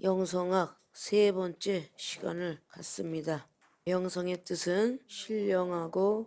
영성학 세 번째 시간을 갖습니다. 영성의 뜻은 신령하고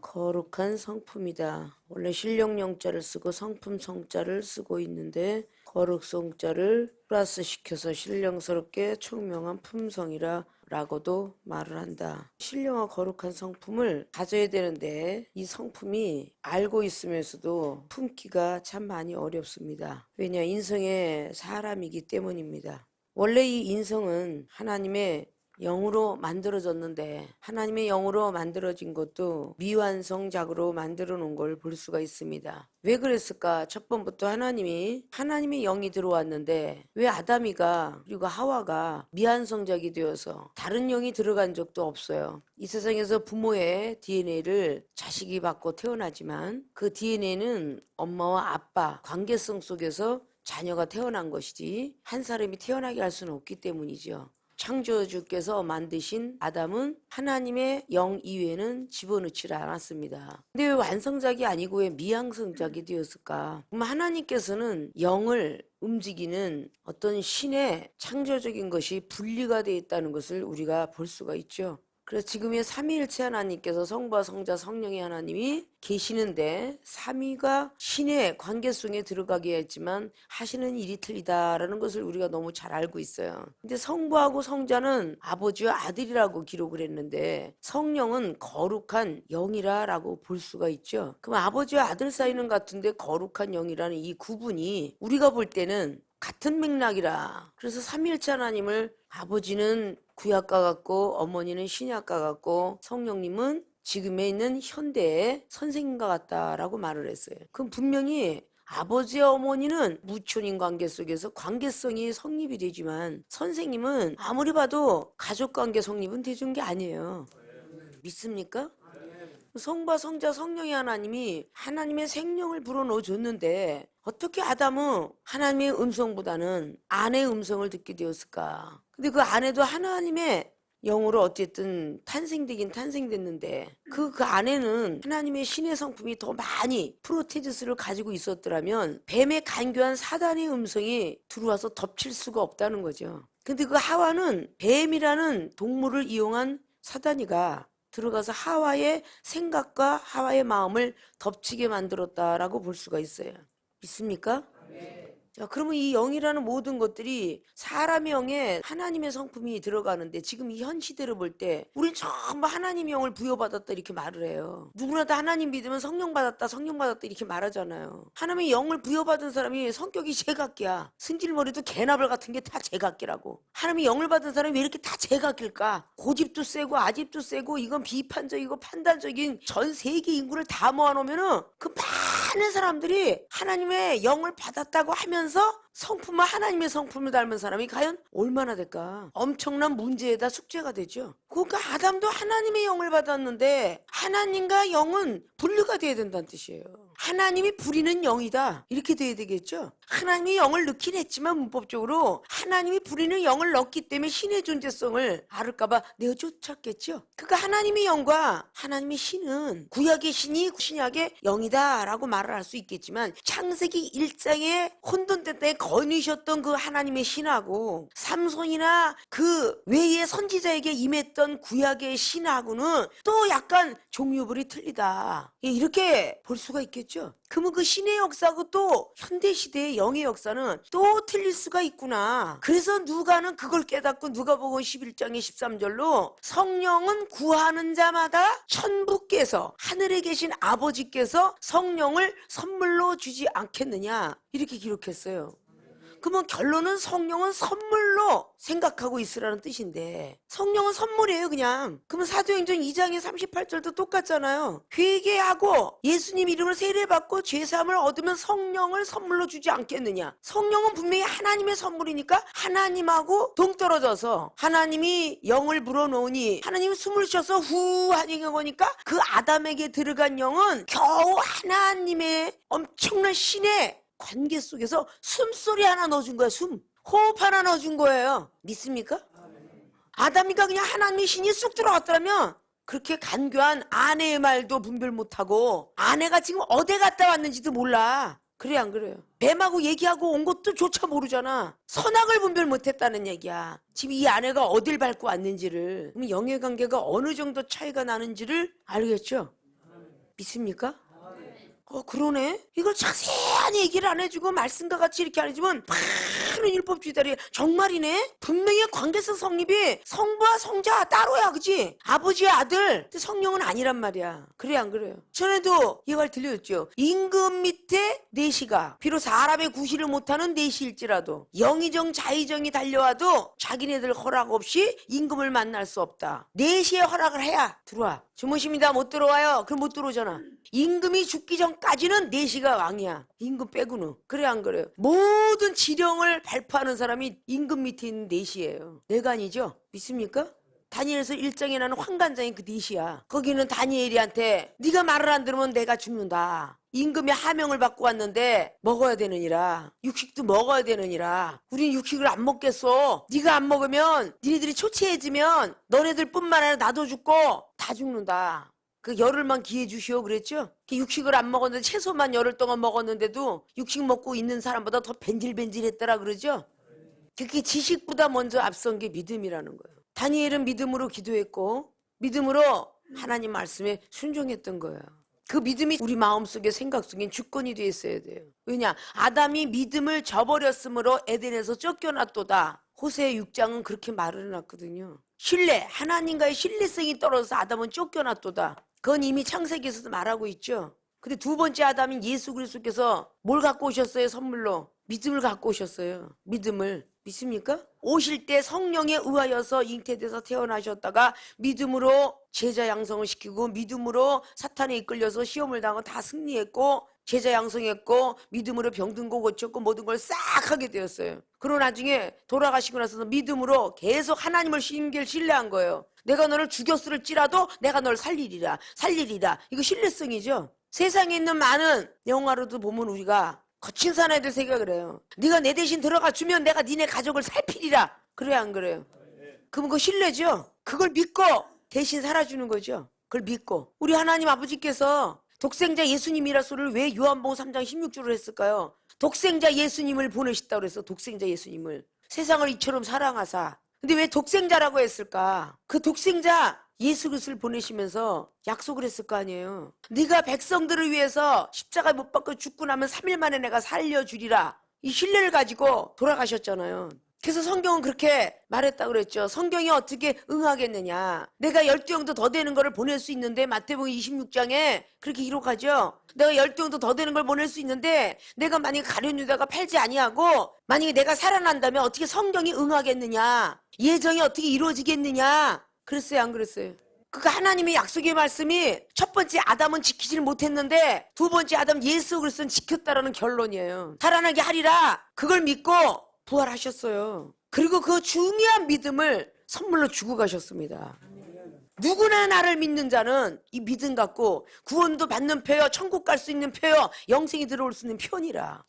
거룩한 성품이다. 원래 신령 영자를 쓰고 성품 성자를 쓰고 있는데 거룩 성자를 플러스 시켜서 신령스럽게 총명한 품성이라 라고도 말을 한다. 신령하고 거룩한 성품을 가져야 되는데 이 성품이 알고 있으면서도 품기가 참 많이 어렵습니다. 왜냐, 인성의 사람이기 때문입니다. 원래 이 인성은 하나님의 영으로 만들어졌는데 하나님의 영으로 만들어진 것도 미완성작으로 만들어 놓은 걸 볼 수가 있습니다. 왜 그랬을까? 첫 번부터 하나님의 영이 들어왔는데 왜 아담이가 그리고 하와가 미완성작이 되어서 다른 영이 들어간 적도 없어요. 이 세상에서 부모의 DNA를 자식이 받고 태어나지만 그 DNA는 엄마와 아빠 관계성 속에서 자녀가 태어난 것이지 한 사람이 태어나게 할 수는 없기 때문이죠. 창조주께서 만드신 아담은 하나님의 영 이외에는 집어넣지 않았습니다. 근데 왜 완성작이 아니고 왜 미완성작이 되었을까? 그럼 하나님께서는 영을 움직이는 어떤 신의 창조적인 것이 분리가 되어 있다는 것을 우리가 볼 수가 있죠. 그래서 지금의 삼위일체 하나님께서 성부와 성자 성령의 하나님이 계시는데 삼위가 신의 관계성에 들어가게 했지만 하시는 일이 틀리다라는 것을 우리가 너무 잘 알고 있어요. 근데 성부하고 성자는 아버지와 아들이라고 기록을 했는데 성령은 거룩한 영이라고 볼 수가 있죠. 그럼 아버지와 아들 사이는 같은데 거룩한 영이라는 이 구분이 우리가 볼 때는 같은 맥락이라. 그래서 삼위일체 하나님을 아버지는 구약과 같고 어머니는 신약과 같고 성령님은 지금에 있는 현대의 선생님과 같다라고 말을 했어요. 그럼 분명히 아버지와 어머니는 무촌인 관계 속에서 관계성이 성립이 되지만 선생님은 아무리 봐도 가족관계 성립은 되준 게 아니에요. 믿습니까? 성부와 성자 성령의 하나님이 하나님의 생명을 불어넣어 줬는데 어떻게 아담은 하나님의 음성보다는 아내의 음성을 듣게 되었을까? 근데 그 아내도 하나님의 영으로 어쨌든 탄생되긴 탄생됐는데 그 아내는 하나님의 신의 성품이 더 많이 프로테지스를 가지고 있었더라면 뱀의 간교한 사단의 음성이 들어와서 덮칠 수가 없다는 거죠. 근데 그 하와는 뱀이라는 동물을 이용한 사단이가 들어가서 하와의 생각과 하와의 마음을 덮치게 만들었다라고 볼 수가 있어요. 믿습니까? 자, 그러면 이 영이라는 모든 것들이 사람의 영에 하나님의 성품이 들어가는데 지금 이 현 시대를 볼 때 우린 전부 하나님의 영을 부여받았다 이렇게 말을 해요. 누구나 다 하나님 믿으면 성령 받았다 성령 받았다 이렇게 말하잖아요. 하나님의 영을 부여받은 사람이 성격이 제각기야. 승질머리도 개나발 같은 게 다 제각기라고. 하나님의 영을 받은 사람이 왜 이렇게 다 제각기일까? 고집도 세고 아집도 세고 이건 비판적이고 판단적인 전 세계 인구를 다 모아놓으면은 그 많은 사람들이 하나님의 영을 받았다고 하면서 성품과 하나님의 성품을 닮은 사람이 과연 얼마나 될까? 엄청난 문제에다 숙제가 되죠. 그러니까 아담도 하나님의 영을 받았는데 하나님과 영은 분리가 돼야 된다는 뜻이에요. 하나님이 부리는 영이다 이렇게 돼야 되겠죠. 하나님이 영을 넣긴 했지만 문법적으로 하나님이 부리는 영을 넣기 때문에 신의 존재성을 알을까봐 내가 쫓았겠죠. 그러니까 하나님의 영과 하나님의 신은 구약의 신이 신약의 영이다 라고 말을 할 수 있겠지만 창세기 1장에 혼돈된 때에 거니셨던 그 하나님의 신하고 삼손이나 그 외의 선지자에게 임했던 구약의 신하고는 또 약간 종류별이 틀리다 이렇게 볼 수가 있겠죠. 그러면 그 신의 역사하고 또 현대시대의 영의 역사는 또 틀릴 수가 있구나. 그래서 누가는 그걸 깨닫고 누가복음 11장의 13절로 성령은 구하는 자마다 천부께서 하늘에 계신 아버지께서 성령을 선물로 주지 않겠느냐 이렇게 기록했어요. 그러면 결론은 성령은 선물로 생각하고 있으라는 뜻인데 성령은 선물이에요 그냥. 그러면 사도행전 2장의 38절도 똑같잖아요. 회개하고 예수님 이름을 세례받고 죄사함을 얻으면 성령을 선물로 주지 않겠느냐. 성령은 분명히 하나님의 선물이니까 하나님하고 동떨어져서 하나님이 영을 불어넣으니 하나님이 숨을 쉬어서 후 하는 거니까 그 아담에게 들어간 영은 겨우 하나님의 엄청난 신의 관계 속에서 숨소리 하나 넣어준 거야. 호흡 하나 넣어준 거예요. 믿습니까? 아담이가 그냥 하나님의 신이 쑥 들어갔더라면 그렇게 간교한 아내의 말도 분별 못하고 아내가 지금 어디 갔다 왔는지도 몰라. 그래 안 그래요? 뱀하고 얘기하고 온 것도 조차 모르잖아. 선악을 분별 못했다는 얘기야. 지금 이 아내가 어딜 밟고 왔는지를, 그럼 영해관계가 어느 정도 차이가 나는지를 알겠죠? 믿습니까? 그러네? 이걸 자세한 얘기를 안 해주고 말씀과 같이 이렇게 안 해주면 많은 율법주의들이 정말이네? 분명히 관계성 성립이 성부와 성자 따로야, 그치? 아버지와 아들, 근데 성령은 아니란 말이야. 그래 안 그래요? 전에도 이 말 들려줬죠. 임금 밑에 내시가 비록 사람의 구실을 못하는 내시일지라도 영의정 자의정이 달려와도 자기네들 허락 없이 임금을 만날 수 없다. 내시의 허락을 해야 들어와. 주무십니다. 못 들어와요. 그럼 못 들어오잖아. 임금이 죽기 전까지는 내시가 왕이야. 임금 빼고는. 그래 안 그래요? 모든 지령을 발표하는 사람이 임금 밑에 있는 내시예요. 내가 아니죠? 믿습니까? 다니엘서 1장에 나는 환관장이 그 내시야. 거기는 다니엘이한테 네가 말을 안 들으면 내가 죽는다. 임금의 하명을 받고 왔는데 먹어야 되느니라. 육식도 먹어야 되느니라. 우린 육식을 안 먹겠어. 네가 안 먹으면 니네들이 초췌해지면 너네들뿐만 아니라 나도 죽고 다 죽는다. 그 열흘만 기회 주시오 그랬죠? 육식을 안 먹었는데 채소만 열흘 동안 먹었는데도 육식 먹고 있는 사람보다 더 벤질벤질했더라 그러죠? 그게 지식보다 먼저 앞선 게 믿음이라는 거예요. 다니엘은 믿음으로 기도했고 믿음으로 하나님 말씀에 순종했던 거예요. 그 믿음이 우리 마음속에 생각 속에 주권이 되어 있어야 돼요. 왜냐? 아담이 믿음을 저버렸으므로 에덴에서 쫓겨났도다. 호세 6장은 그렇게 말을 해놨거든요. 신뢰, 하나님과의 신뢰성이 떨어져서 아담은 쫓겨났도다. 그건 이미 창세기에서도 말하고 있죠. 근데 두 번째 아담인 예수 그리스도께서 뭘 갖고 오셨어요? 선물로 믿음을 갖고 오셨어요. 믿음을. 믿습니까? 오실 때 성령에 의하여서 잉태돼서 태어나셨다가 믿음으로 제자 양성을 시키고 믿음으로 사탄에 이끌려서 시험을 당하고 다 승리했고 제자 양성했고 믿음으로 병든 거 고쳤고 모든 걸 싹 하게 되었어요. 그러고 나중에 돌아가시고 나서 믿음으로 계속 하나님을 신뢰한 거예요. 내가 너를 죽였을지라도 내가 너를 살리리라. 이거 신뢰성이죠. 세상에 있는 많은 영화로도 보면 우리가 거친 사나이들 생각을 해요. 네가 내 대신 들어가 주면 내가 니네 가족을 살피리라. 그래야 안 그래요? 그럼 그거 신뢰죠. 그걸 믿고 대신 살아주는 거죠. 그걸 믿고. 우리 하나님 아버지께서 독생자 예수님이라 소리를 왜 요한복음 3장 16절을 했을까요? 독생자 예수님을 보내셨다고 그래서 독생자 예수님을 세상을 이처럼 사랑하사. 근데 왜 독생자라고 했을까? 그 독생자 예수 그리스도를 보내시면서 약속을 했을 거 아니에요. 네가 백성들을 위해서 십자가에 못 박혀 죽고 나면 3일 만에 내가 살려주리라. 이 신뢰를 가지고 돌아가셨잖아요. 그래서 성경은 그렇게 말했다고 그랬죠. 성경이 어떻게 응하겠느냐. 내가 12형도 더 되는 거를 보낼 수 있는데 마태복음 26장에 그렇게 기록하죠. 내가 12형도 더 되는 걸 보낼 수 있는데 내가 만약에 가룟 유다가 팔지 아니하고 만약에 내가 살아난다면 어떻게 성경이 응하겠느냐. 예정이 어떻게 이루어지겠느냐. 그랬어요 안 그랬어요? 그거 하나님의 약속의 말씀이 첫 번째 아담은 지키지를 못했는데 두 번째 아담 예수 그리스도는 지켰다라는 결론이에요. 살아나게 하리라. 그걸 믿고 부활하셨어요. 그리고 그 중요한 믿음을 선물로 주고 가셨습니다. 누구나 나를 믿는 자는 이 믿음 갖고 구원도 받는 표요, 천국 갈 수 있는 표요, 영생이 들어올 수 있는 표니라.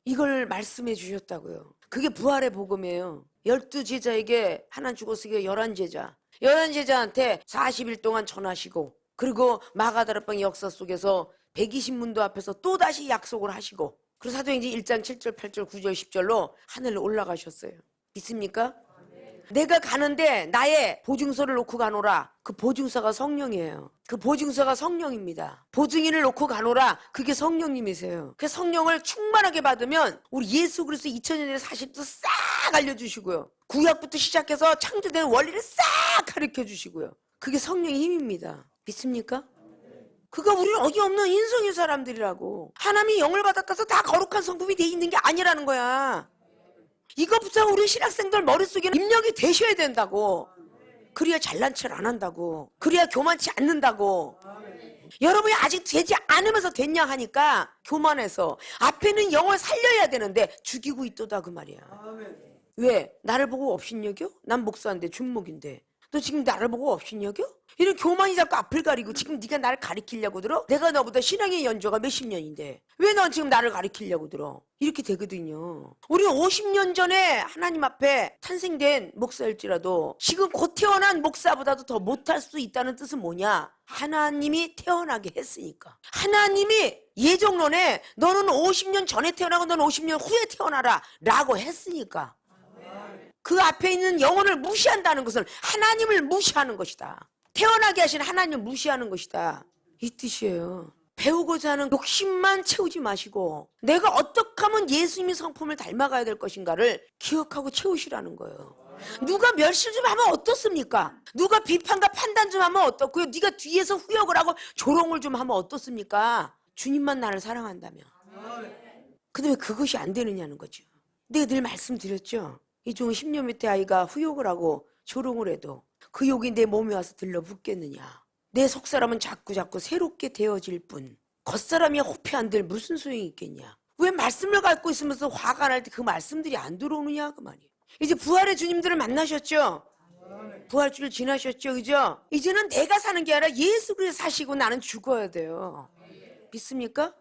이걸 말씀해 주셨다고요. 그게 부활의 복음이에요. 12제자에게 하나 죽었으니 11제자. 11제자한테 40일 동안 전하시고 그리고 마가다락방 역사 속에서 120문도 앞에서 또다시 약속을 하시고 그리고 사도행전 1장 7절, 8절, 9절, 10절로 하늘로 올라가셨어요. 믿습니까? 내가 가는데 나의 보증서를 놓고 가노라. 그 보증서가 성령이에요. 그 보증서가 성령입니다. 보증인을 놓고 가노라. 그게 성령님이세요. 그 성령을 충만하게 받으면 우리 예수 그리스도 2000년의 사실도 싹 알려주시고요. 구약부터 시작해서 창조된 원리를 싹 가르쳐주시고요. 그게 성령의 힘입니다. 믿습니까? 그가 우리는 어이없는 인성의 사람들이라고. 하나님이 영을 받았다서 다 거룩한 성품이 돼 있는 게 아니라는 거야. 이것부터 우리 신학생들 머릿속에는 입력이 되셔야 된다고. 그래야 잘난 척 안 한다고. 그래야 교만치 않는다고. 여러분이 아직 되지 않으면서 됐냐 하니까 교만해서 앞에는 영을 살려야 되는데 죽이고 있도다 그 말이야. 왜? 나를 보고 업신여겨? 난 목사인데 중목인데. 너 지금 나를 보고 업신여겨? 이런 교만이 자꾸 앞을 가리고 지금 네가 나를 가리키려고 들어? 내가 너보다 신앙의 연조가 몇십 년인데 왜 넌 지금 나를 가리키려고 들어? 이렇게 되거든요. 우리는 50년 전에 하나님 앞에 탄생된 목사일지라도 지금 곧 태어난 목사보다도 더 못할 수 있다는 뜻은 뭐냐? 하나님이 태어나게 했으니까. 하나님이 예정론에 너는 50년 전에 태어나고 너는 50년 후에 태어나라 라고 했으니까. 그 앞에 있는 영혼을 무시한다는 것은 하나님을 무시하는 것이다. 태어나게 하신 하나님을 무시하는 것이다. 이 뜻이에요. 배우고자 하는 욕심만 채우지 마시고 내가 어떻게 하면 예수님의 성품을 닮아가야 될 것인가를 기억하고 채우시라는 거예요. 누가 멸실 좀 하면 어떻습니까? 누가 비판과 판단 좀 하면 어떻고요? 네가 뒤에서 후역을 하고 조롱을 좀 하면 어떻습니까? 주님만 나를 사랑한다며. 근데 왜 그것이 안 되느냐는 거죠. 내가 늘 말씀드렸죠. 이종 10년 밑에 아이가 후욕을 하고 조롱을 해도 그 욕이 내 몸에 와서 들러붙겠느냐. 내 속사람은 자꾸 새롭게 되어질 뿐 겉사람이 호패한들 무슨 소용이 있겠냐. 왜 말씀을 갖고 있으면서 화가 날 때 그 말씀들이 안 들어오느냐 그 말이에요. 이제 부활의 주님들을 만나셨죠. 부활주를 지나셨죠. 그죠? 이제는 내가 사는 게 아니라 예수 그리스도 사시고 나는 죽어야 돼요. 믿습니까?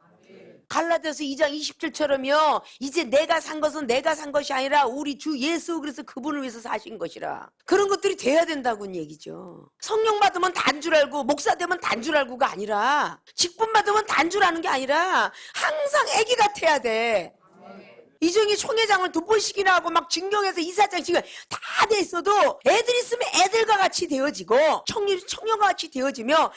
갈라디아서 2장 20절처럼요. 이제 내가 산 것은 내가 산 것이 아니라 우리 주 예수 그리스도 그분을 위해서 사신 것이라. 그런 것들이 돼야 된다고는 얘기죠. 성령 받으면 단 줄 알고 목사 되면 단 줄 알고가 아니라 직분 받으면 단 줄 아는 게 아니라 항상 애기 같아야 돼. 이종이 총회장을 2번씩이나 하고 막 증경해서 이사장씩 다 돼 있어도 애들 있으면 애들과 같이 되어지고 청년과 같이 되어지며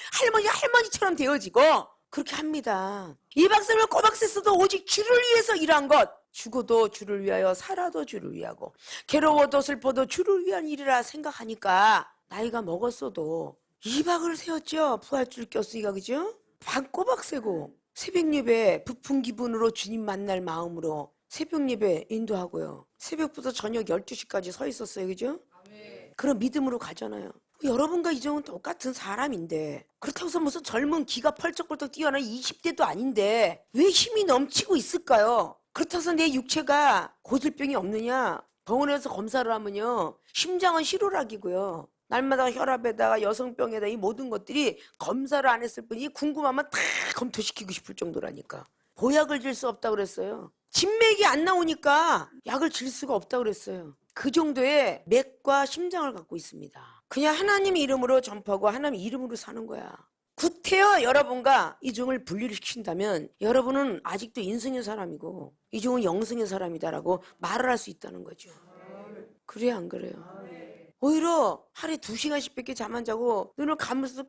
할머니처럼 되어지고 그렇게 합니다. 이 박사님을 꼬박새 써도 오직 주를 위해서 일한 것. 죽어도 주를 위하여 살아도 주를 위하고 괴로워도 슬퍼도 주를 위한 일이라 생각하니까 나이가 먹었어도 2박을 세웠죠. 부활줄 꼈으니까. 그죠? 반 꼬박새고 새벽 예배 부푼 기분으로 주님 만날 마음으로 새벽 예배 인도하고요. 새벽부터 저녁 12시까지 서 있었어요. 그죠? 그런 믿음으로 가잖아요. 여러분과 이종은 똑같은 사람인데 그렇다고 해서 무슨 젊은 기가 펄쩍펄쩍 뛰어난 20대도 아닌데 왜 힘이 넘치고 있을까요? 그렇다고 해서 내 육체가 고질병이 없느냐? 병원에서 검사를 하면요. 심장은 실오락이고요. 날마다 혈압에다가 여성병에다 이 모든 것들이 검사를 안 했을 뿐이 궁금하면 다 검토시키고 싶을 정도라니까. 보약을 질 수 없다고 그랬어요. 진맥이 안 나오니까 약을 질 수가 없다고 그랬어요. 그 정도의 맥과 심장을 갖고 있습니다. 그냥 하나님 이름으로 전파하고 하나님 이름으로 사는 거야. 구태여 여러분과 이종을 분리를 시킨다면 여러분은 아직도 인성의 사람이고 이종은 영성의 사람이다라고 말을 할 수 있다는 거죠. 그래요 안 그래요? 오히려 하루에 2시간씩 밖에 잠 안 자고 눈을 감으면서도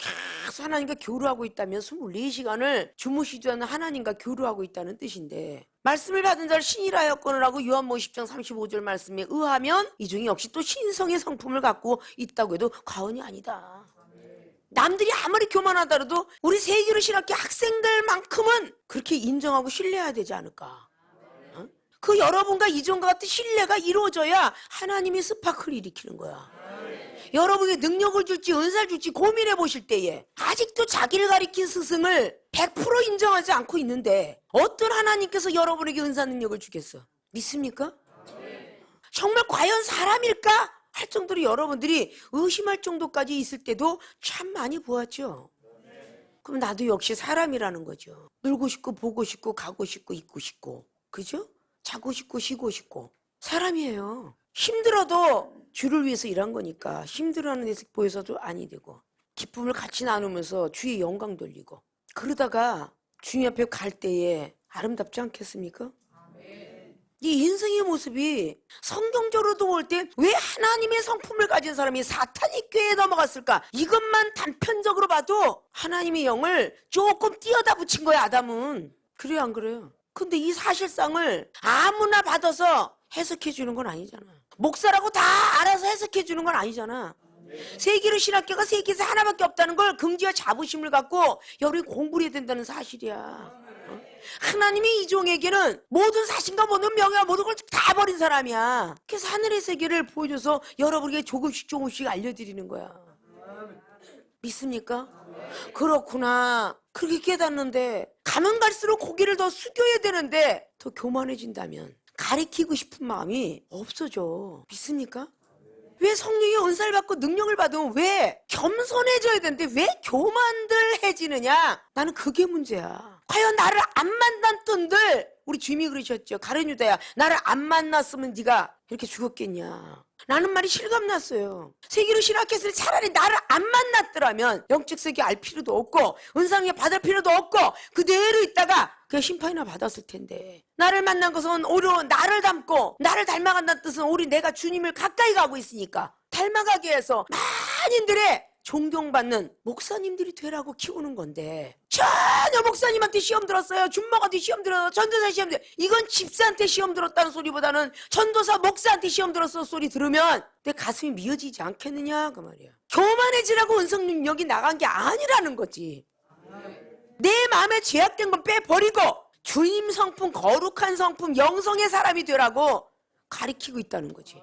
계속 하나님과 교류하고 있다면 24시간을 주무시지 않는 하나님과 교류하고 있다는 뜻인데 말씀을 받은 자를 신이라 여건을 하고 요한복음 10장 35절 말씀에 의하면 이종이 역시 또 신성의 성품을 갖고 있다고 해도 과언이 아니다. 남들이 아무리 교만하더라도 우리 세계로 신학교 학생들만큼은 그렇게 인정하고 신뢰해야 되지 않을까. 그 여러분과 이종과 같은 신뢰가 이루어져야 하나님이 스파크를 일으키는 거야. 여러분에게 능력을 줄지 은사를 줄지 고민해 보실 때에 아직도 자기를 가리킨 스승을 100% 인정하지 않고 있는데 어떤 하나님께서 여러분에게 은사 능력을 주겠어? 믿습니까? 정말 과연 사람일까? 할 정도로 여러분들이 의심할 정도까지 있을 때도 참 많이 보았죠. 그럼 나도 역시 사람이라는 거죠. 놀고 싶고 보고 싶고 가고 싶고 있고 싶고 그죠? 자고 싶고 쉬고 싶고 사람이에요. 힘들어도 주를 위해서 일한 거니까 힘들어하는 데서 보여서도 아니 되고 기쁨을 같이 나누면서 주의 영광 돌리고 그러다가 주님 앞에 갈 때에 아름답지 않겠습니까? 이 인생의 모습이 성경적으로도 볼 때 왜 하나님의 성품을 가진 사람이 사탄의 꾀에 넘어갔을까? 이것만 단편적으로 봐도 하나님의 영을 조금 띄어다 붙인 거야 아담은. 그래요 안 그래요? 근데 이 사실상을 아무나 받아서 해석해 주는 건 아니잖아. 목사라고 다 알아서 해석해 주는 건 아니잖아. 세계로 신학교가 세계에서 하나밖에 없다는 걸 긍지와 자부심을 갖고 여러분이 공부를 해야 된다는 사실이야. 하나님이 이종에게는 모든 사심과 모든 명예와 모든 걸 다 버린 사람이야. 그래서 하늘의 세계를 보여줘서 여러분에게 조금씩 알려드리는 거야. 믿습니까? 그렇구나. 그렇게 깨닫는데 가면 갈수록 고개를 더 숙여야 되는데 더 교만해진다면 가리키고 싶은 마음이 없어져. 믿습니까? 왜 성령의 은사를 받고 능력을 받으면 왜 겸손해져야 되는데 왜 교만들해지느냐? 나는 그게 문제야. 과연 나를 안 만났던들, 우리 주님이 그러셨죠. 가룟 유다야, 나를 안 만났으면 네가 이렇게 죽었겠냐? 라는 말이 실감났어요. 세계로 신학했을 때 차라리 나를 안 만났더라면 영적 세계 알 필요도 없고 은상에 받을 필요도 없고 그대로 있다가 그냥 심판이나 받았을 텐데, 나를 만난 것은 오히려 나를 닮고 나를 닮아간다는 뜻은 오히려 내가 주님을 가까이 가고 있으니까 닮아가게 해서 많이들의 존경받는 목사님들이 되라고 키우는 건데, 전혀 목사님한테 시험 들었어요, 준목한테 시험 들었어요, 전도사 시험 들었어요, 이건 집사한테 시험 들었다는 소리보다는 전도사 목사한테 시험 들었어 소리 들으면 내 가슴이 미어지지 않겠느냐 그 말이야. 교만해지라고 은성 능력이 나간 게 아니라는 거지. 내 마음에 죄악된 건 빼버리고 주님 성품, 거룩한 성품, 영성의 사람이 되라고 가리키고 있다는 거지.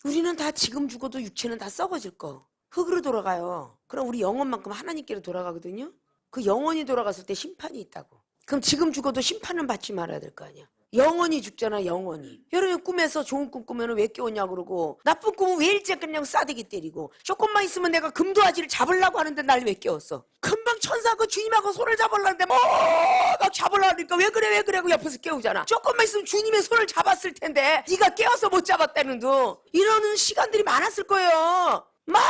우리는 다 지금 죽어도 육체는 다 썩어질 거, 흙으로 돌아가요. 그럼 우리 영혼만큼 하나님께로 돌아가거든요. 그 영혼이 돌아갔을 때 심판이 있다고. 그럼 지금 죽어도 심판은 받지 말아야 될 거 아니야. 영원히 죽잖아, 영원히. 여러분 꿈에서 좋은 꿈 꾸면 왜 깨웠냐 그러고, 나쁜 꿈은 왜 일찍 그냥 싸대기 때리고, 조금만 있으면 내가 금도아지를 잡으려고 하는데 날 왜 깨웠어? 금방 천사 그 주님하고 손을 잡으려는데 막 잡으려고 하니까 왜 그래 왜 그래 하고 옆에서 깨우잖아. 조금만 있으면 주님의 손을 잡았을 텐데 네가 깨워서 못 잡았다는 둥. 이러는 시간들이 많았을 거예요. 막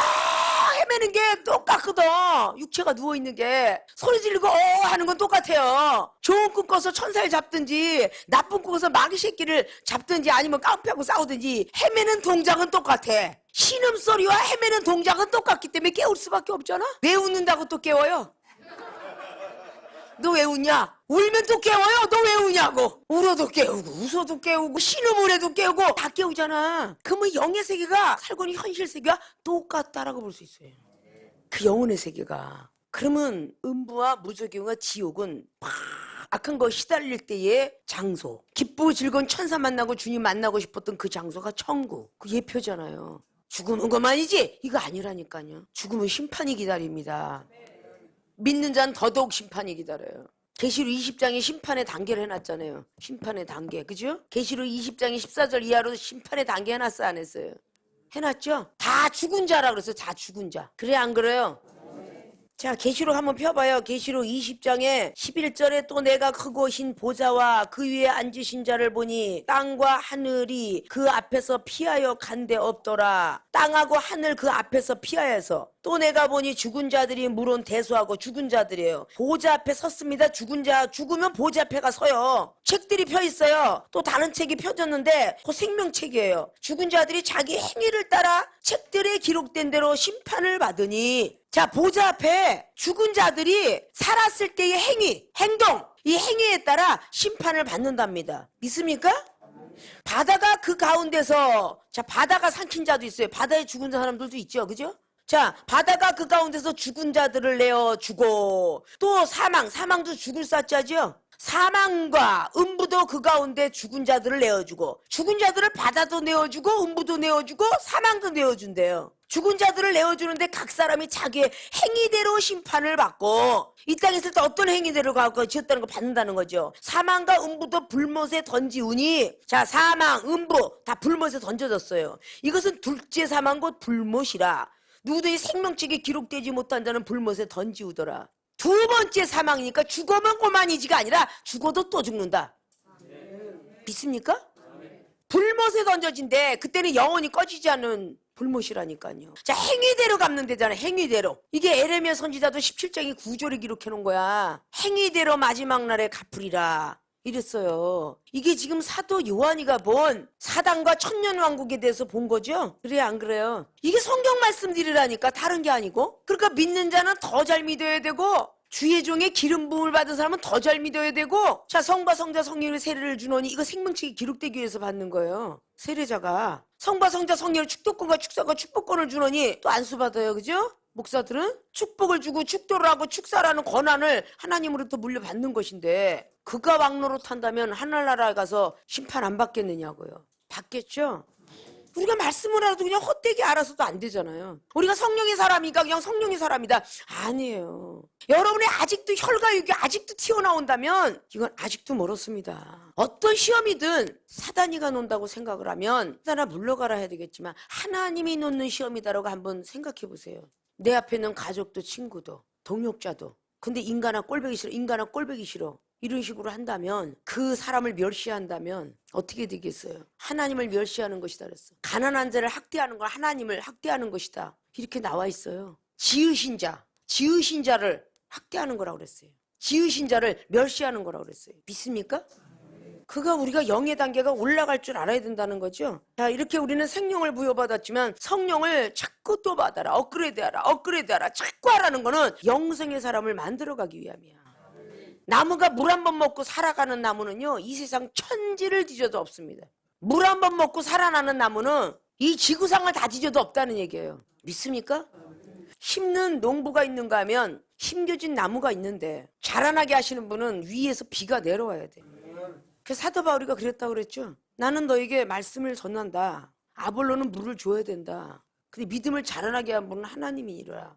헤매는 게 똑같거든. 육체가 누워있는 게 소리 지르고 하는 건 똑같아요. 좋은 꿈 꿔서 천사를 잡든지 나쁜 꿈 꿔서 마귀 새끼를 잡든지 아니면 깡패하고 싸우든지 헤매는 동작은 똑같아. 신음소리와 헤매는 동작은 똑같기 때문에 깨울 수밖에 없잖아. 왜 웃는다고 또 깨워요? 너 왜 웃냐? 울면 또 깨워요? 너 왜 우냐고. 울어도 깨우고 웃어도 깨우고 신음을 해도 깨우고 다 깨우잖아. 그러면 영의 세계가 살고 있는 현실 세계와 똑같다라고 볼 수 있어요. 그 영혼의 세계가. 그러면 음부와 무저기와 지옥은 막 악한 거 시달릴 때의 장소, 기쁘고 즐거운 천사 만나고 주님 만나고 싶었던 그 장소가 천국. 그 예표잖아요. 죽으면 것만이지 이거 아니라니까요. 죽으면 심판이 기다립니다. 믿는 자는 더더욱 심판이 기다려요. 계시록 20장에 심판의 단계를 해놨잖아요. 심판의 단계, 그죠? 계시록 20장에 14절 이하로 심판의 단계 해놨어, 안 했어요? 해놨죠? 다 죽은 자라 그래서 다 죽은 자. 그래 안 그래요? 자, 계시록 한번 펴봐요. 계시록 20장에 11절에 또 내가 크고 흰 보좌와 그 위에 앉으신 자를 보니 땅과 하늘이 그 앞에서 피하여 간데 없더라. 땅하고 하늘 그 앞에서 피하여서 또 내가 보니 죽은 자들이 물론 대수하고 죽은 자들이에요. 보좌 앞에 섰습니다. 죽은 자, 죽으면 보좌 앞에가 서요. 책들이 펴 있어요. 또 다른 책이 펴졌는데 그 생명책이에요. 죽은 자들이 자기 행위를 따라 책들에 기록된 대로 심판을 받으니, 자, 보좌 앞에 죽은 자들이 살았을 때의 행위, 행동, 이 행위에 따라 심판을 받는답니다. 믿습니까? 바다가 그 가운데서, 자, 바다가 삼킨 자도 있어요. 바다에 죽은 사람들도 있죠, 그죠? 자, 바다가 그 가운데서 죽은 자들을 내어주고, 또 사망도 죽을 사자죠. 사망과 음부도 그 가운데 죽은 자들을 내어주고, 죽은 자들을 바다도 내어주고 음부도 내어주고 사망도 내어준대요. 죽은 자들을 내어주는데 각 사람이 자기의 행위대로 심판을 받고, 이 땅에 있을 때 어떤 행위대로 가고 지었다는 거 받는다는 거죠. 사망과 음부도 불못에 던지우니, 자, 사망, 음부 다 불못에 던져졌어요. 이것은 둘째 사망 곧 불못이라. 누구든지 생명책에 기록되지 못한 자는 불못에 던지우더라. 두 번째 사망이니까 죽으면 고만이지가 아니라 죽어도 또 죽는다. 믿습니까? 불못에 던져진대. 그때는 영원히 꺼지지 않는 불못이라니까요. 자, 행위대로 갚는 데잖아. 행위대로. 이게 에레미야 선지자도 17장에 9절에 기록해 놓은 거야. 행위대로 마지막 날에 갚으리라 이랬어요. 이게 지금 사도 요한이가 본 사단과 천년왕국에 대해서 본 거죠? 그래 안 그래요? 이게 성경 말씀들이라니까, 다른 게 아니고. 그러니까 믿는 자는 더 잘 믿어야 되고, 주의 종의 기름 부음을 받은 사람은 더 잘 믿어야 되고, 자, 성과 성자 성령의 세례를 주노니, 이거 생명책이 기록되기 위해서 받는 거예요. 세례자가 성과 성자 성령의 축도권과 축사과 축복권을 주노니 또 안수 받아요, 그죠? 목사들은 축복을 주고 축도를 하고 축사라는 권한을 하나님으로부터 물려받는 것인데, 그가 왕노릇 한다면 하늘나라에 가서 심판 안 받겠느냐고요. 받겠죠? 우리가 말씀을 해도 그냥 헛되게 알아서도 안 되잖아요. 우리가 성령의 사람이니까 그냥 성령의 사람이다. 아니에요. 여러분이 아직도 혈과 육이 아직도 튀어나온다면 이건 아직도 멀었습니다. 어떤 시험이든 사단이가 논다고 생각을 하면 사단아 물러가라 해야 되겠지만 하나님이 놓는 시험이다라고 한번 생각해 보세요. 내 앞에 있는 가족도 친구도 동역자도 근데 인간아 꼴보기 싫어 인간아 꼴보기 싫어 이런 식으로 한다면 그 사람을 멸시한다면 어떻게 되겠어요? 하나님을 멸시하는 것이다 그랬어. 가난한 자를 학대하는 건 하나님을 학대하는 것이다. 이렇게 나와 있어요. 지으신 자를 학대하는 거라고 그랬어요. 지으신 자를 멸시하는 거라고 그랬어요. 믿습니까? 그가 우리가 영의 단계가 올라갈 줄 알아야 된다는 거죠. 자, 이렇게 우리는 생명을 부여받았지만 성령을 자꾸 또 받아라. 업그레이드하라. 자꾸 하라는 거는 영성의 사람을 만들어가기 위함이야. 나무가 물 한 번 먹고 살아가는 나무는요, 이 세상 천지를 뒤져도 없습니다. 물 한 번 먹고 살아나는 나무는 이 지구상을 다 뒤져도 없다는 얘기예요. 믿습니까? 심는 농부가 있는가 하면 심겨진 나무가 있는데 자라나게 하시는 분은 위에서 비가 내려와야 돼. 그 사도 바울이가 그랬다고 그랬죠. 나는 너에게 말씀을 전한다. 아볼로는 물을 줘야 된다. 근데 믿음을 자라나게 한 분은 하나님이니라.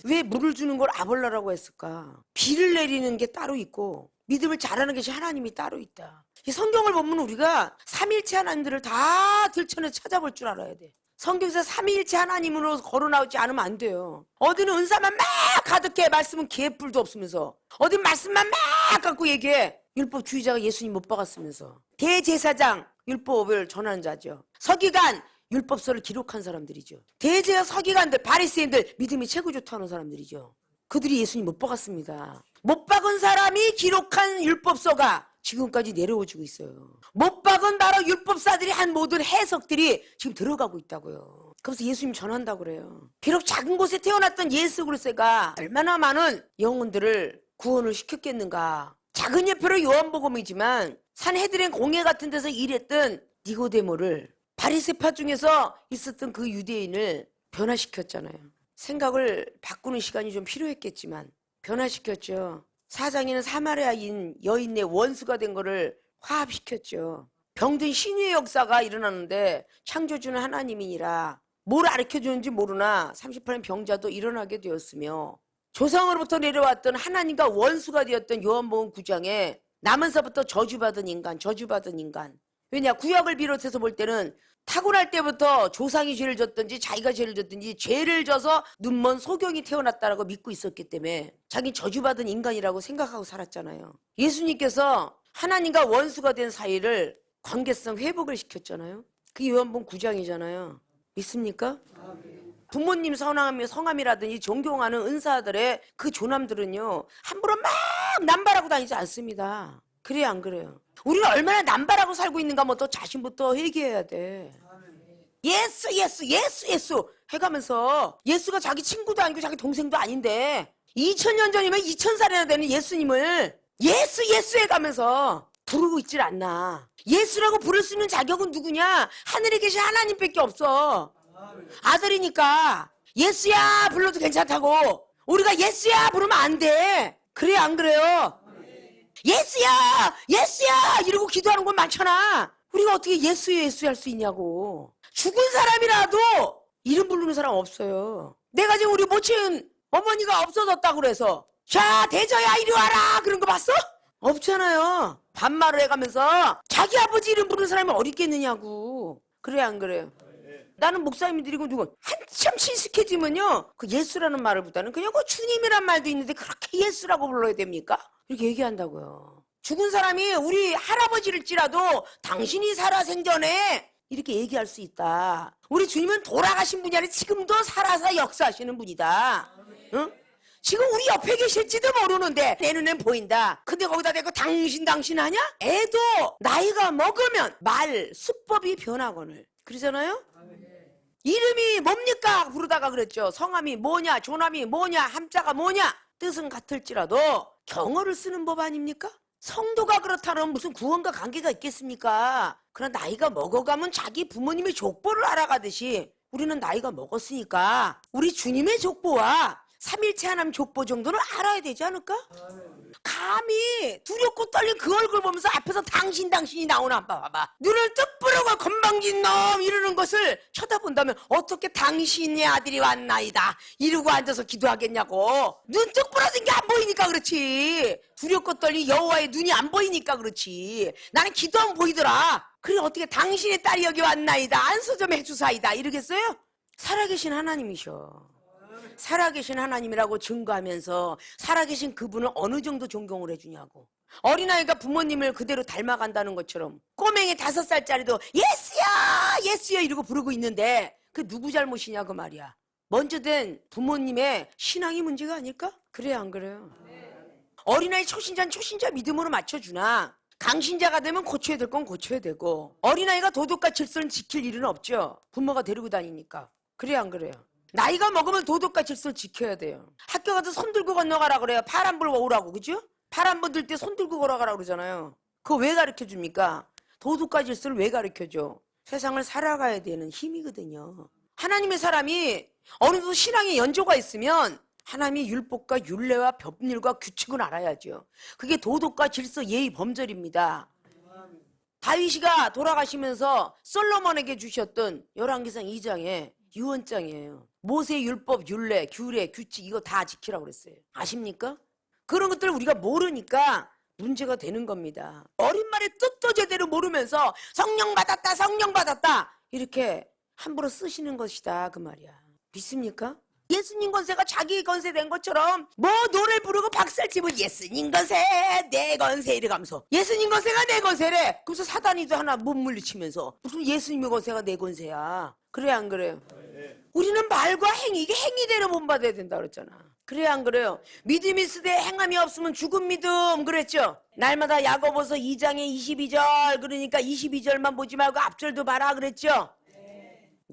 왜 물을 주는 걸 아볼로라고 했을까? 비를 내리는 게 따로 있고 믿음을 자라는 것이 하나님이 따로 있다. 이 성경을 보면 우리가 삼위일체 하나님들을 다 들춰내 찾아볼 줄 알아야 돼. 성경에서 삼위일체 하나님으로 걸어 나오지 않으면 안 돼요. 어디는 은사만 막 가득해 말씀은 개뿔도 없으면서 어디 말씀만 막 갖고 얘기해. 율법주의자가 예수님 못 박았으면서 대제사장 율법을 전하는 자죠. 서기관 율법서를 기록한 사람들이죠. 대제사 서기관들 바리새인들 믿음이 최고 좋다는 사람들이죠. 그들이 예수님 못 박았습니다. 못 박은 사람이 기록한 율법서가 지금까지 내려오고 있어요. 못 박은 바로 율법사들이 한 모든 해석들이 지금 들어가고 있다고요. 그래서 예수님 전한다고 그래요. 비록 작은 곳에 태어났던 예수 그리스도가 얼마나 많은 영혼들을 구원을 시켰겠는가. 작은 예표로 요한복음이지만 산헤드린 공회 같은 데서 일했던 니고데모를 바리새파 중에서 있었던 그 유대인을 변화시켰잖아요. 생각을 바꾸는 시간이 좀 필요했겠지만 변화시켰죠. 사장에는 사마리아인 여인의 원수가 된 거를 화합시켰죠. 병든 신유의 역사가 일어나는데 창조주는 하나님이니라. 뭘 가르쳐주는지 모르나 38년 병자도 일어나게 되었으며 조상으로부터 내려왔던 하나님과 원수가 되었던 요한복음 9장에 나면서부터 저주받은 인간. 왜냐? 구약을 비롯해서 볼 때는 타고날 때부터 조상이 죄를 졌든지 자기가 죄를 졌든지 죄를 져서 눈먼 소경이 태어났다라고 믿고 있었기 때문에 자기 저주받은 인간이라고 생각하고 살았잖아요. 예수님께서 하나님과 원수가 된 사이를 관계성 회복을 시켰잖아요. 그게 요한복음 9장이잖아요. 믿습니까? 부모님 성함이라든지 존경하는 은사들의 그 조남들은요 함부로 막 남발하고 다니지 않습니다. 그래요 안 그래요? 우리는 얼마나 남발하고 살고 있는가 뭐 또 자신부터 회개해야 돼. 예수 해가면서 예수가 자기 친구도 아니고 자기 동생도 아닌데 2000년 전이면 2000살이나 되는 예수님을 예수 해가면서 부르고 있질 않나. 예수라고 부를 수 있는 자격은 누구냐? 하늘에 계신 하나님밖에 없어. 아들이니까 예수야 불러도 괜찮다고. 우리가 예수야 부르면 안 돼. 그래 안 그래요? 예수야 이러고 기도하는 건 많잖아. 우리가 어떻게 예수 할 수 있냐고. 죽은 사람이라도 이름 부르는 사람 없어요. 내가 지금 우리 모친 어머니가 없어졌다고 그래서 자 대저야 이리 와라 그런 거 봤어? 없잖아요. 반말을 해가면서 자기 아버지 이름 부르는 사람이 어디 있겠느냐고. 그래 안 그래요? 나는 목사님들이고 누구 한참 친숙해지면요 그 예수라는 말을 보다는 그냥 그 주님이란 말도 있는데 그렇게 예수라고 불러야 됩니까? 이렇게 얘기한다고요. 죽은 사람이 우리 할아버지일지라도 당신이 살아생전에 이렇게 얘기할 수 있다. 우리 주님은 돌아가신 분이 아니라 지금도 살아서 역사하시는 분이다. 응? 지금 우리 옆에 계실지도 모르는데 내 눈엔 보인다. 근데 거기다 대고 당신 하냐? 애도 나이가 먹으면 말 수법이 변하거늘 그러잖아요. 이름이 뭡니까? 부르다가 그랬죠. 성함이 뭐냐? 조남이 뭐냐? 함자가 뭐냐? 뜻은 같을지라도 경어를 쓰는 법 아닙니까? 성도가 그렇다면 무슨 구원과 관계가 있겠습니까? 그러나 나이가 먹어가면 자기 부모님의 족보를 알아가듯이 우리는 나이가 먹었으니까 우리 주님의 족보와 삼일체 하나님 족보 정도는 알아야 되지 않을까? 감히 두렵고 떨린 그 얼굴 보면서 앞에서 당신이 나오나 봐봐. 눈을 뜨뿌르고 건방진 놈 이러는 것을 쳐다본다면 어떻게 당신의 아들이 왔나이다 이러고 앉아서 기도하겠냐고. 눈 뜨뿌러진 게 안 보이니까 그렇지. 두렵고 떨린 여호와의 눈이 안 보이니까 그렇지. 나는 기도하면 보이더라. 그래 어떻게 당신의 딸이 여기 왔나이다 안수 좀 해주사이다 이러겠어요? 살아계신 하나님이셔. 살아계신 하나님이라고 증거하면서 살아계신 그분을 어느 정도 존경을 해주냐고. 어린아이가 부모님을 그대로 닮아간다는 것처럼 꼬맹이 5살짜리도 예스야 예스야 이러고 부르고 있는데 그 누구 잘못이냐 그 말이야. 먼저 된 부모님의 신앙이 문제가 아닐까? 그래 안 그래요? 어린아이 초신자는 초신자 믿음으로 맞춰주나 강신자가 되면 고쳐야 될 건 고쳐야 되고 어린아이가 도덕과 질서를 지킬 일은 없죠. 부모가 데리고 다니니까. 그래 안 그래요? 나이가 먹으면 도덕과 질서를 지켜야 돼요. 학교 가서 손 들고 건너가라 그래요. 파란불 오라고 그죠? 파란불 들 때 손 들고 걸어가라 그러잖아요. 그거 왜 가르쳐줍니까? 도덕과 질서를 왜 가르쳐줘? 세상을 살아가야 되는 힘이거든요. 하나님의 사람이 어느 정도 신앙의 연조가 있으면 하나님의 율법과 율례와 법률과 규칙을 알아야죠. 그게 도덕과 질서 예의 범절입니다. 다윗이가 돌아가시면서 솔로몬에게 주셨던 열왕기상 2장에 유언장이에요. 모세 율법, 율례, 규례, 규칙 이거 다 지키라고 그랬어요. 아십니까? 그런 것들 우리가 모르니까 문제가 되는 겁니다. 어린 말의 뜻도 제대로 모르면서 성령 받았다 이렇게 함부로 쓰시는 것이다 그 말이야. 믿습니까? 예수님 건세가 자기 건세 된 것처럼 뭐 노래 부르고 박수를 치면 예수님 건세 내 건세 이래가면서 예수님 건세가 내 건세래. 그래서 사단이도 하나 못 물리치면서 무슨 예수님의 건세가 내 건세야. 그래 안 그래요? 우리는 말과 행위 이게 행위대로 본받아야 된다 그랬잖아. 그래 안 그래요? 믿음이 있으되 행함이 없으면 죽은 믿음 그랬죠. 날마다 야고보서 2장에 22절 그러니까 22절만 보지 말고 앞절도 봐라 그랬죠.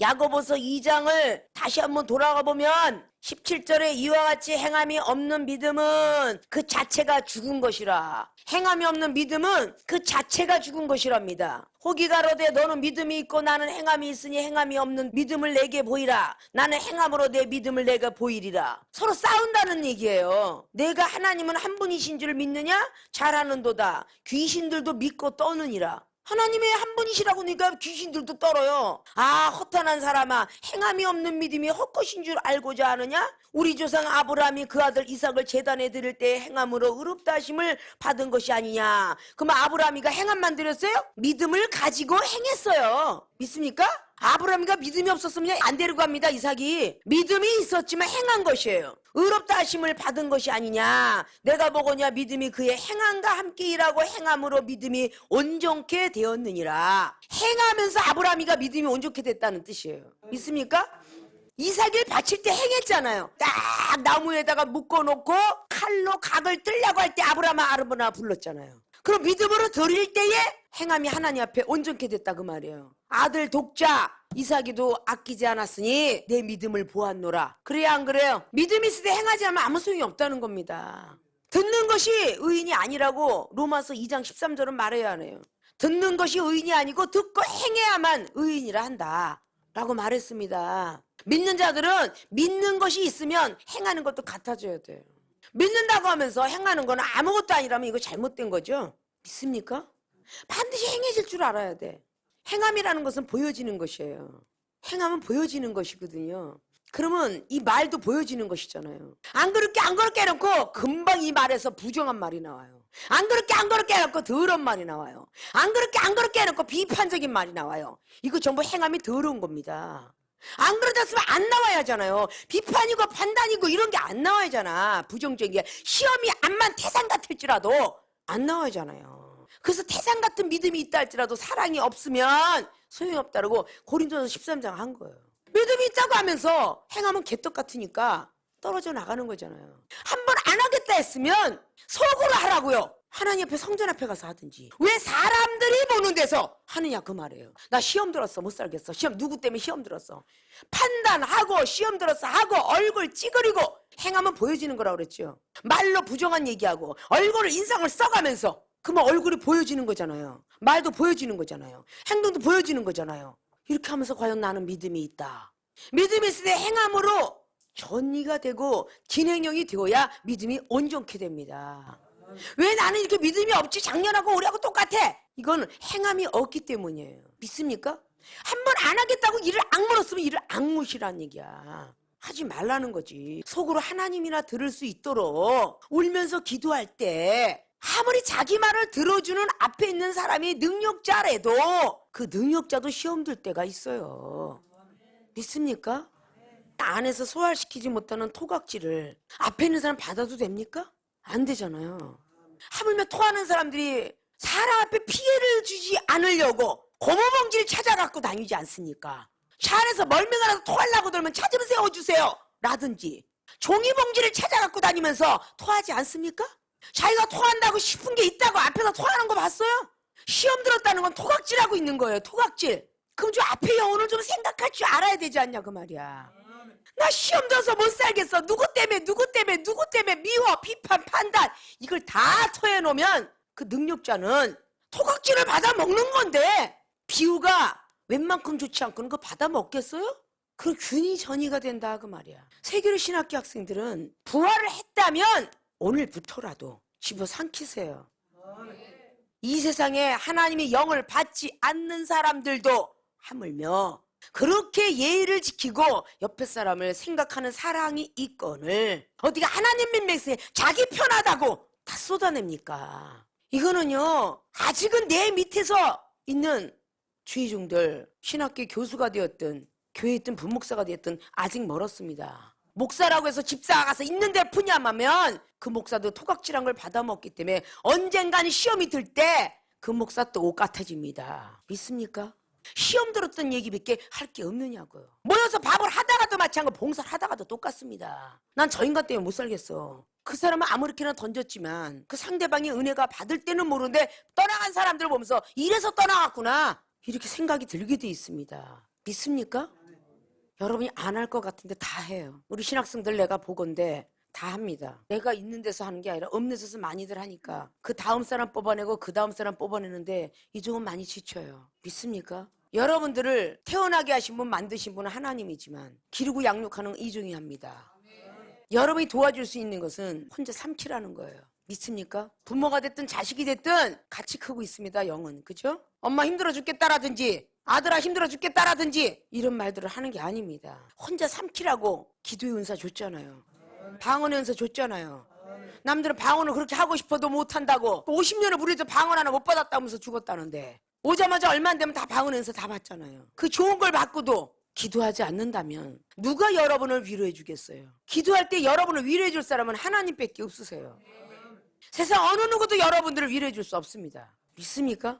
야고보서 2장을 다시 한번 돌아가 보면 17절에 이와 같이 행함이 없는 믿음은 그 자체가 죽은 것이라. 행함이 없는 믿음은 그 자체가 죽은 것이랍니다. 혹이 가로되 너는 믿음이 있고 나는 행함이 있으니 행함이 없는 믿음을 내게 보이라. 나는 행함으로 내 믿음을 내가 보이리라. 서로 싸운다는 얘기예요. 내가 하나님은 한 분이신 줄 믿느냐? 잘하는도다. 귀신들도 믿고 떠느니라. 하나님의 한 분이시라고 하니까 귀신들도 떨어요. 아 허탄한 사람아 행함이 없는 믿음이 헛것인 줄 알고자 하느냐? 우리 조상 아브라함이 그 아들 이삭을 제단에 드릴 때 행함으로 의롭다 하심을 받은 것이 아니냐. 그러면 아브라함이가 행함만 드렸어요? 믿음을 가지고 행했어요. 믿습니까? 아브라함이가 믿음이 없었으면 안 데리고 갑니다. 이삭이 믿음이 있었지만 행한 것이에요. 의롭다 하심을 받은 것이 아니냐. 내가 보거냐 믿음이 그의 행함과 함께 일하고 행함으로 믿음이 온전케 되었느니라. 행하면서 아브라함이가 믿음이 온전케 됐다는 뜻이에요. 믿습니까? 이삭을 바칠 때 행했잖아요. 딱 나무에다가 묶어놓고 칼로 각을 뜨려고 할 때 아브라함아 불렀잖아요. 그럼 믿음으로 드릴 때에 행함이 하나님 앞에 온전케 됐다 그 말이에요. 아들 독자 이삭이도 아끼지 않았으니 내 믿음을 보았노라. 그래야 안 그래요? 믿음이 있을 때 행하지 않으면 아무 소용이 없다는 겁니다. 듣는 것이 의인이 아니라고 로마서 2장 13절은 말해야 하네요. 듣는 것이 의인이 아니고 듣고 행해야만 의인이라 한다 라고 말했습니다. 믿는 자들은 믿는 것이 있으면 행하는 것도 같아져야 돼요. 믿는다고 하면서 행하는 건 아무것도 아니라면 이거 잘못된 거죠. 믿습니까? 반드시 행해질 줄 알아야 돼. 행함이라는 것은 보여지는 것이에요. 행함은 보여지는 것이거든요. 그러면 이 말도 보여지는 것이잖아요. 안 그렇게 해놓고 금방 이 말에서 부정한 말이 나와요. 안 그렇게 해놓고 더러운 말이 나와요. 안 그렇게 해놓고 비판적인 말이 나와요. 이거 전부 행함이 더러운 겁니다. 안 그러졌으면 안 나와야 하잖아요. 비판이고 판단이고 이런 게 안 나와야 하잖아. 부정적인 게 시험이 암만 태산 같을지라도 안 나와야 하잖아요. 그래서 태산 같은 믿음이 있다 할지라도 사랑이 없으면 소용이 없다라고 고린도서 13장 한 거예요. 믿음이 있다고 하면서 행하면 개떡 같으니까 떨어져 나가는 거잖아요. 한 번 안 하겠다 했으면 속으로 하라고요. 하나님 앞에 성전 앞에 가서 하든지. 왜 사람들이 보는 데서 하느냐 그 말이에요. 나 시험 들었어 못 살겠어. 시험 누구 때문에 시험 들었어. 판단하고 시험 들었어 하고 얼굴 찌그리고 행하면 보여지는 거라고 그랬죠. 말로 부정한 얘기하고 얼굴을 인상을 써가면서 그러면 얼굴이 보여지는 거잖아요. 말도 보여지는 거잖아요. 행동도 보여지는 거잖아요. 이렇게 하면서 과연 나는 믿음이 있다. 믿음이 있을 때 행함으로 전이가 되고 진행형이 되어야 믿음이 온전케 됩니다. 왜 나는 이렇게 믿음이 없지? 작년하고 올해하고 똑같아. 이건 행함이 없기 때문이에요. 믿습니까? 한 번 안 하겠다고 일을 악물었으면 일을 악무시라는 얘기야. 하지 말라는 거지. 속으로 하나님이나 들을 수 있도록 울면서 기도할 때 아무리 자기 말을 들어주는 앞에 있는 사람이 능력자라도 그 능력자도 시험 들 때가 있어요. 믿습니까? 안에서 소화시키지 못하는 토각질을 앞에 있는 사람 받아도 됩니까? 안 되잖아요. 하물며 토하는 사람들이 사람 앞에 피해를 주지 않으려고 고무봉지를 찾아갖고 다니지 않습니까? 차 안에서 멀미가 토하려고 들면 차 좀 세워주세요 라든지 종이봉지를 찾아갖고 다니면서 토하지 않습니까? 자기가 토한다고 싶은 게 있다고 앞에서 토하는 거 봤어요? 시험 들었다는 건 토각질하고 있는 거예요. 토각질. 그럼 저 앞에 영혼을 좀 생각할 줄 알아야 되지 않냐 그 말이야. 나 시험 들어서 못 살겠어. 누구 때문에 미워, 비판, 판단 이걸 다 토해놓으면 그 능력자는 토각질을 받아 먹는 건데 비유가 웬만큼 좋지 않고는 그거 받아 먹겠어요? 그럼 균이 전이가 된다 그 말이야. 세계로 신학교 학생들은 부활을 했다면 오늘부터라도 집어 삼키세요. 이 세상에 하나님의 영을 받지 않는 사람들도 하물며 그렇게 예의를 지키고 옆에 사람을 생각하는 사랑이 있거늘 어디가 하나님 맹세에 자기 편하다고 다 쏟아냅니까? 이거는요 아직은 내 밑에서 있는 주의종들 신학교 교수가 되었든 교회에 있든 부목사가 되었든 아직 멀었습니다. 목사라고 해서 집사가 가서 있는 데 푸냐면 그 목사도 토각질한 걸 받아먹기 때문에 언젠간 시험이 들 때 그 목사 똑같아집니다. 믿습니까? 시험 들었던 얘기밖에 할 게 없느냐고요. 모여서 밥을 하다가도 마찬가지고 봉사를 하다가도 똑같습니다. 난 저 인간 때문에 못 살겠어. 그 사람은 아무렇게나 던졌지만 그 상대방이 은혜가 받을 때는 모르는데 떠나간 사람들 보면서 이래서 떠나갔구나 이렇게 생각이 들게 돼 있습니다. 믿습니까? 여러분이 안 할 것 같은데 다 해요. 우리 신학생들 내가 보건대 다 합니다. 내가 있는 데서 하는 게 아니라 없는 데서 많이들 하니까 그 다음 사람 뽑아내고 그 다음 사람 뽑아내는데 이종은 많이 지쳐요. 믿습니까? 여러분들을 태어나게 하신 분 만드신 분은 하나님이지만 기르고 양육하는 이종이 합니다. 여러분이 도와줄 수 있는 것은 혼자 삼키라는 거예요. 믿습니까? 부모가 됐든 자식이 됐든 같이 크고 있습니다. 영은. 그죠? 엄마 힘들어 죽겠다라든지 아들아 힘들어 죽겠다라든지 이런 말들을 하는 게 아닙니다. 혼자 삼키라고 기도의 은사 줬잖아요. 방언의 은사 줬잖아요. 남들은 방언을 그렇게 하고 싶어도 못한다고 50년을 무리해서 방언 하나 못 받았다면서 죽었다는데 오자마자 얼마 안 되면 다 방언의 은사 다 받잖아요. 그 좋은 걸 받고도 기도하지 않는다면 누가 여러분을 위로해 주겠어요? 기도할 때 여러분을 위로해 줄 사람은 하나님밖에 없으세요. 세상 어느 누구도 여러분들을 위로해 줄 수 없습니다. 믿습니까?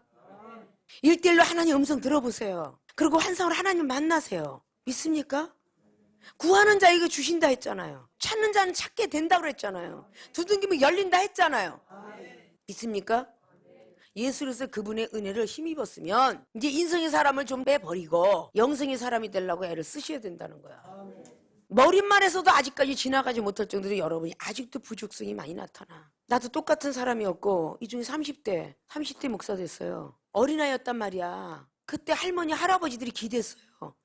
1:1로 하나님 음성 들어보세요. 그리고 환상으로 하나님 만나세요. 믿습니까? 구하는 자에게 주신다 했잖아요. 찾는 자는 찾게 된다고 그랬잖아요. 두둥기면 열린다 했잖아요. 믿습니까? 예수로서 그분의 은혜를 힘입었으면 이제 인성의 사람을 좀 빼버리고 영성의 사람이 되려고 애를 쓰셔야 된다는 거야. 머릿말에서도 아직까지 지나가지 못할 정도로 여러분이 아직도 부족성이 많이 나타나. 나도 똑같은 사람이었고 이 중에 30대 목사 됐어요. 어린아이였단 말이야. 그때 할머니 할아버지들이 기대했어요.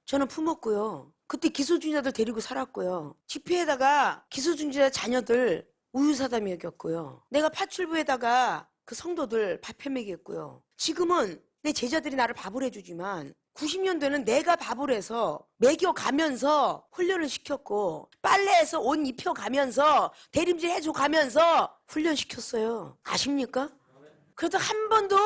저는 품었고요. 그때 기소중자들 데리고 살았고요. 집회에다가 기소중자 자녀들 우유사다 먹였고요. 내가 파출부에다가 그 성도들 밥해 먹였고요. 지금은 내 제자들이 나를 밥을 해주지만 90년대는 내가 밥을 해서 먹여가면서 훈련을 시켰고 빨래해서 옷 입혀가면서 대림질 해줘가면서 훈련시켰어요. 아십니까? 그래도 한 번도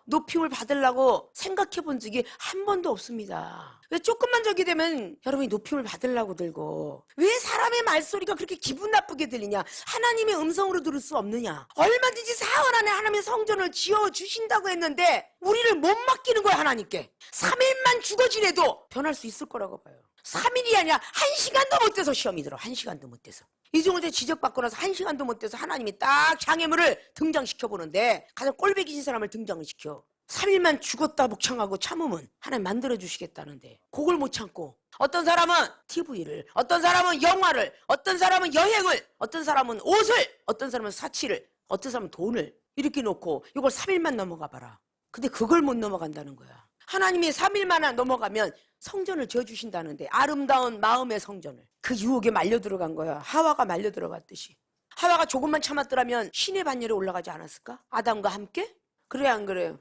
높임을 받으려고 생각해 본 적이 한 번도 없습니다. 왜 조금만 저기 되면 여러분이 높임을 받으려고 들고 왜 사람의 말소리가 그렇게 기분 나쁘게 들리냐? 하나님의 음성으로 들을 수 없느냐? 얼마든지 사흘 안에 하나님의 성전을 지어주신다고 했는데 우리를 못 맡기는 거야 하나님께. 3일만 죽어 지내도 변할 수 있을 거라고 봐요. 3일이 아니라 1시간도 못 돼서 시험이 들어. 1시간도 못 돼서. 이종을 지적받고 나서 1시간도 못 돼서 하나님이 딱 장애물을 등장시켜 보는데 가장 꼴배기신 사람을 등장을 시켜. 3일만 죽었다 목청하고 참으면 하나님 만들어주시겠다는데 그걸 못 참고 어떤 사람은 TV를, 어떤 사람은 영화를, 어떤 사람은 여행을, 어떤 사람은 옷을, 어떤 사람은 사치를, 어떤 사람은 돈을 이렇게 놓고 이걸 3일만 넘어가 봐라. 근데 그걸 못 넘어간다는 거야. 하나님이 3일만에 넘어가면 성전을 지어주신다는데, 아름다운 마음의 성전을. 그 유혹에 말려 들어간 거야. 하와가 말려 들어갔듯이. 하와가 조금만 참았더라면 신의 반열에 올라가지 않았을까? 아담과 함께? 그래 안 그래요?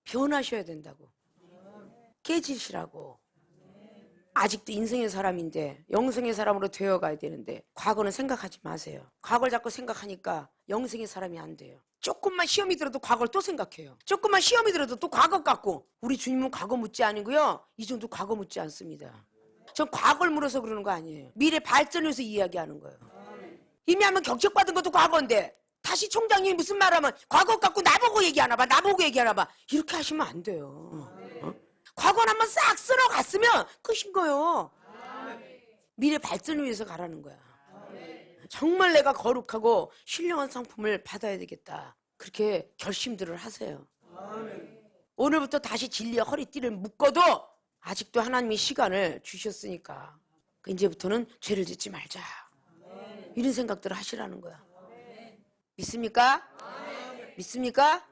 변하셔야 된다고. 깨지시라고. 아직도 인생의 사람인데 영생의 사람으로 되어가야 되는데 과거는 생각하지 마세요. 과거를 자꾸 생각하니까 영생의 사람이 안 돼요. 조금만 시험이 들어도 과거를 또 생각해요. 조금만 시험이 들어도 또 과거 같고. 우리 주님은 과거 묻지 아니고요, 이전도 과거 묻지 않습니다. 전 과거를 물어서 그러는 거 아니에요. 미래 발전을 위해서 이야기하는 거예요. 이미 한번 경책받은 것도 과거인데 다시 총장님이 무슨 말하면 과거 갖고 나보고 얘기하나 봐, 나보고 얘기하나 봐, 이렇게 하시면 안 돼요. 과거는 한번 싹 쓸어갔으면 끝인 거예요. 미래 발전을 위해서 가라는 거야. 정말 내가 거룩하고 신령한 상품을 받아야 되겠다, 그렇게 결심들을 하세요. 오늘부터 다시 진리의 허리띠를 묶어도 아직도 하나님이 시간을 주셨으니까 이제부터는 죄를 짓지 말자, 이런 생각들을 하시라는 거야. 믿습니까? 믿습니까?